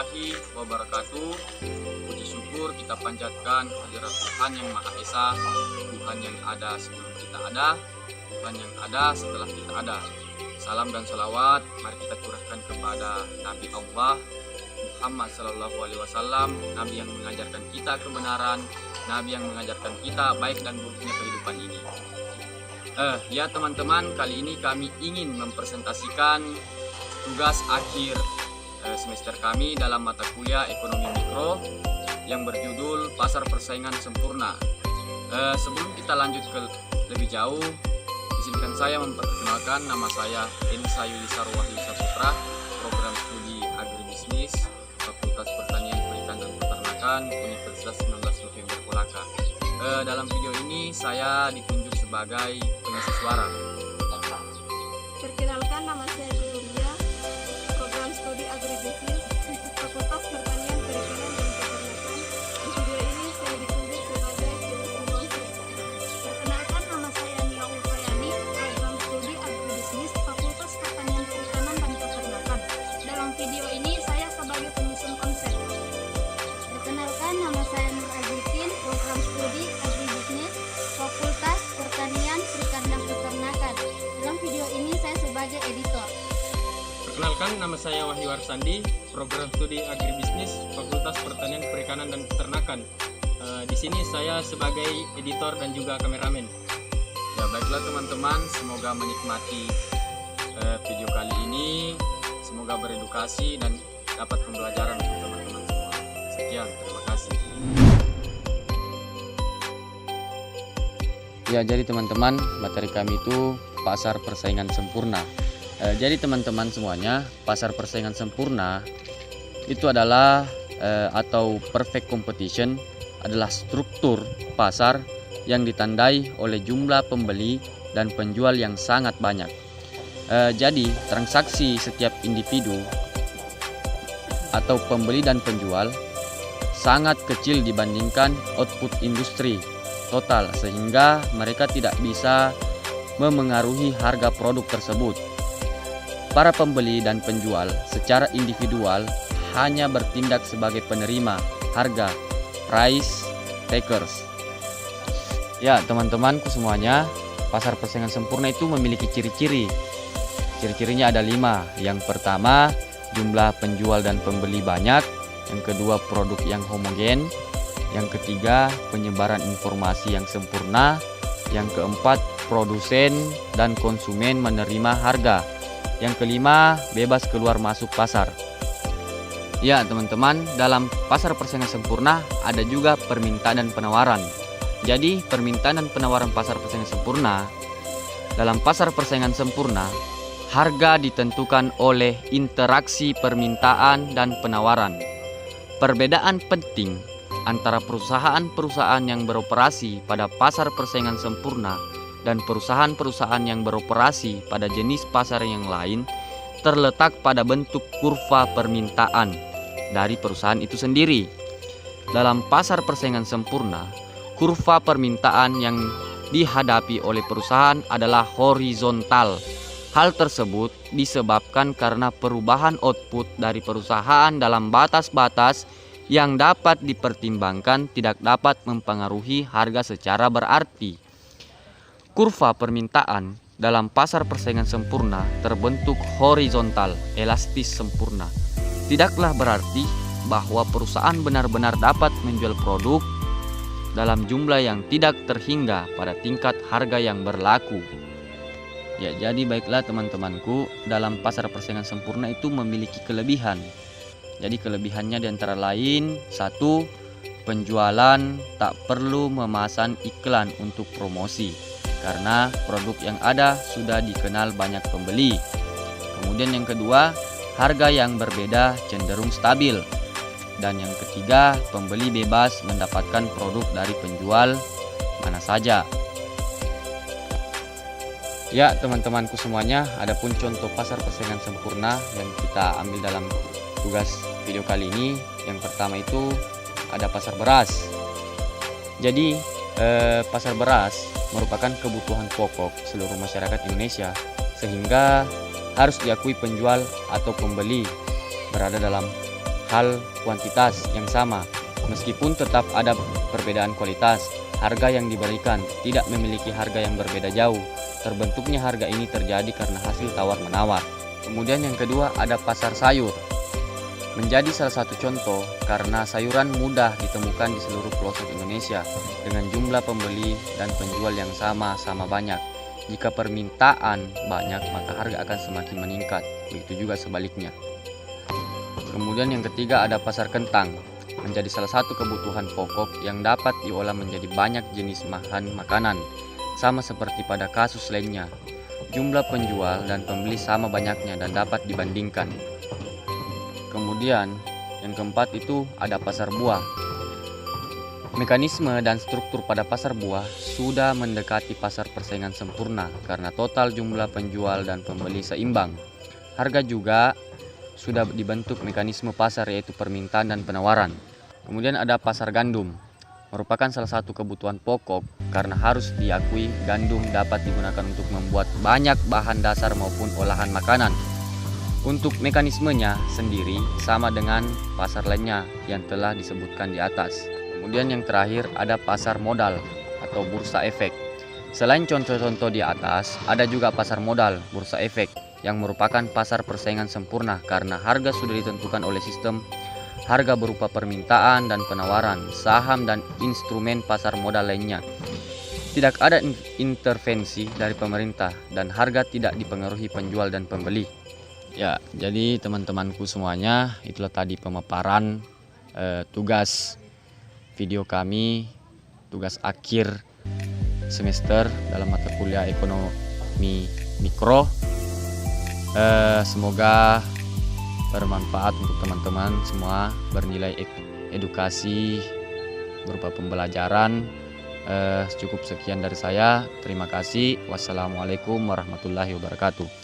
warahmatullahi wabarakatuh. Puji syukur kita panjatkan kehadirat Tuhan yang Maha Esa, Tuhan yang ada sebelum kita ada, Tuhan yang ada setelah kita ada. Salam dan salawat mari kita curahkan kepada Nabi Allah Muhammad Sallallahu Alaihi Wasallam, Nabi yang mengajarkan kita kebenaran, Nabi yang mengajarkan kita baik dan buruknya kehidupan ini. Ya teman-teman, kali ini kami ingin mempresentasikan tugas akhir semester kami dalam mata kuliah Ekonomi Mikro yang berjudul Pasar Persaingan Sempurna. Sebelum kita lanjut ke lebih jauh, izinkan saya memperkenalkan nama saya Ensa Yulisar Wahyu Saputra, Program Studi Agribisnis, Fakultas Pertanian Perikanan dan Peternakan, Universitas 19 November Kolaka. Dalam video ini saya ditunjuk sebagai pengisi suara. Perkenalkan, nama saya Julia, Program Studi Agribisnis, Fakultas Pertanian Perikanan dan Peternakan. Di video ini saya ditunjuk sebagai pengisi konsep. Perkenalkan, nama saya Nia Ulfayani, Program Studi Agribisnis, Fakultas Pertanian Perikanan dan Peternakan. Dalam video ini saya sebagai penyusun konsep. Perkenalkan, nama saya Nur Azikin, Program Studi Agribisnis, Fakultas Pertanian Perikanan dan Peternakan. Dalam video ini saya sebagai editor. Perkenalkan, nama saya Wahyu Arsandi, Program Studi Agribisnis, Fakultas Pertanian Perikanan dan Peternakan. Di sini saya sebagai editor dan juga kameramen. Ya baiklah teman-teman, semoga menikmati video kali ini, semoga beredukasi dan dapat pembelajaran untuk teman-teman semua. Sekian, terima kasih. Ya, jadi teman-teman, materi kami itu pasar persaingan sempurna. Jadi teman-teman semuanya, pasar persaingan sempurna itu adalah atau perfect competition adalah struktur pasar yang ditandai oleh jumlah pembeli dan penjual yang sangat banyak. Jadi transaksi setiap individu atau pembeli dan penjual sangat kecil dibandingkan output industri total, sehingga mereka tidak bisa memengaruhi harga produk tersebut. Para pembeli dan penjual secara individual hanya bertindak sebagai penerima harga, price takers. Ya teman-temanku semuanya, pasar persaingan sempurna itu memiliki ciri-ciri. Ciri-cirinya ada 5. Yang pertama, jumlah penjual dan pembeli banyak. Yang kedua, produk yang homogen. Yang ketiga, penyebaran informasi yang sempurna. Yang keempat, produsen dan konsumen menerima harga. Yang kelima, bebas keluar masuk pasar. Ya teman-teman, dalam pasar persaingan sempurna ada juga permintaan dan penawaran. Jadi permintaan dan penawaran pasar persaingan sempurna, dalam pasar persaingan sempurna, harga ditentukan oleh interaksi permintaan dan penawaran. Perbedaan penting antara perusahaan-perusahaan yang beroperasi pada pasar persaingan sempurna dan perusahaan-perusahaan yang beroperasi pada jenis pasar yang lain terletak pada bentuk kurva permintaan dari perusahaan itu sendiri. Dalam pasar persaingan sempurna, kurva permintaan yang dihadapi oleh perusahaan adalah horizontal. Hal tersebut disebabkan karena perubahan output dari perusahaan dalam batas-batas yang dapat dipertimbangkan tidak dapat mempengaruhi harga secara berarti. Kurva permintaan dalam pasar persaingan sempurna terbentuk horizontal, elastis sempurna. Tidaklah berarti bahwa perusahaan benar-benar dapat menjual produk dalam jumlah yang tidak terhingga pada tingkat harga yang berlaku. Ya, jadi baiklah teman-temanku, dalam pasar persaingan sempurna itu memiliki kelebihan. Jadi kelebihannya diantara lain, 1. Penjualan tak perlu memasang iklan untuk promosi karena produk yang ada sudah dikenal banyak pembeli. Kemudian yang kedua, harga yang berbeda cenderung stabil. Dan yang ketiga, pembeli bebas mendapatkan produk dari penjual mana saja. Ya teman-temanku semuanya, adapun contoh pasar persaingan sempurna yang kita ambil dalam tugas video kali ini, yang pertama itu ada pasar beras. Jadi pasar beras merupakan kebutuhan pokok seluruh masyarakat Indonesia, sehingga harus diakui penjual atau pembeli berada dalam hal kuantitas yang sama. Meskipun tetap ada perbedaan kualitas, harga yang diberikan tidak memiliki harga yang berbeda jauh. Terbentuknya harga ini terjadi karena hasil tawar-menawar. Kemudian yang kedua ada pasar sayur. Menjadi salah satu contoh karena sayuran mudah ditemukan di seluruh pelosok Indonesia dengan jumlah pembeli dan penjual yang sama-sama banyak. Jika permintaan banyak, maka harga akan semakin meningkat. Begitu juga sebaliknya. Kemudian yang ketiga ada pasar kentang. Menjadi salah satu kebutuhan pokok yang dapat diolah menjadi banyak jenis bahan makanan. Sama seperti pada kasus lainnya, jumlah penjual dan pembeli sama banyaknya dan dapat dibandingkan. Kemudian yang keempat itu ada pasar buah. Mekanisme dan struktur pada pasar buah sudah mendekati pasar persaingan sempurna karena total jumlah penjual dan pembeli seimbang. Harga juga sudah dibentuk mekanisme pasar yaitu permintaan dan penawaran. Kemudian ada pasar gandum. Merupakan salah satu kebutuhan pokok karena harus diakui gandum dapat digunakan untuk membuat banyak bahan dasar maupun olahan makanan. Untuk mekanismenya sendiri sama dengan pasar lainnya yang telah disebutkan di atas. Kemudian yang terakhir ada pasar modal atau bursa efek. Selain contoh-contoh di atas, ada juga pasar modal, bursa efek, yang merupakan pasar persaingan sempurna karena harga sudah ditentukan oleh sistem harga berupa permintaan dan penawaran, saham dan instrumen pasar modal lainnya. Tidak ada intervensi dari pemerintah dan harga tidak dipengaruhi penjual dan pembeli. Ya, jadi teman-temanku semuanya, itulah tadi pemaparan tugas video kami, tugas akhir semester dalam mata kuliah ekonomi mikro. Semoga bermanfaat untuk teman-teman semua, bernilai edukasi berupa pembelajaran. Cukup sekian dari saya. Terima kasih. Wassalamualaikum warahmatullahi wabarakatuh.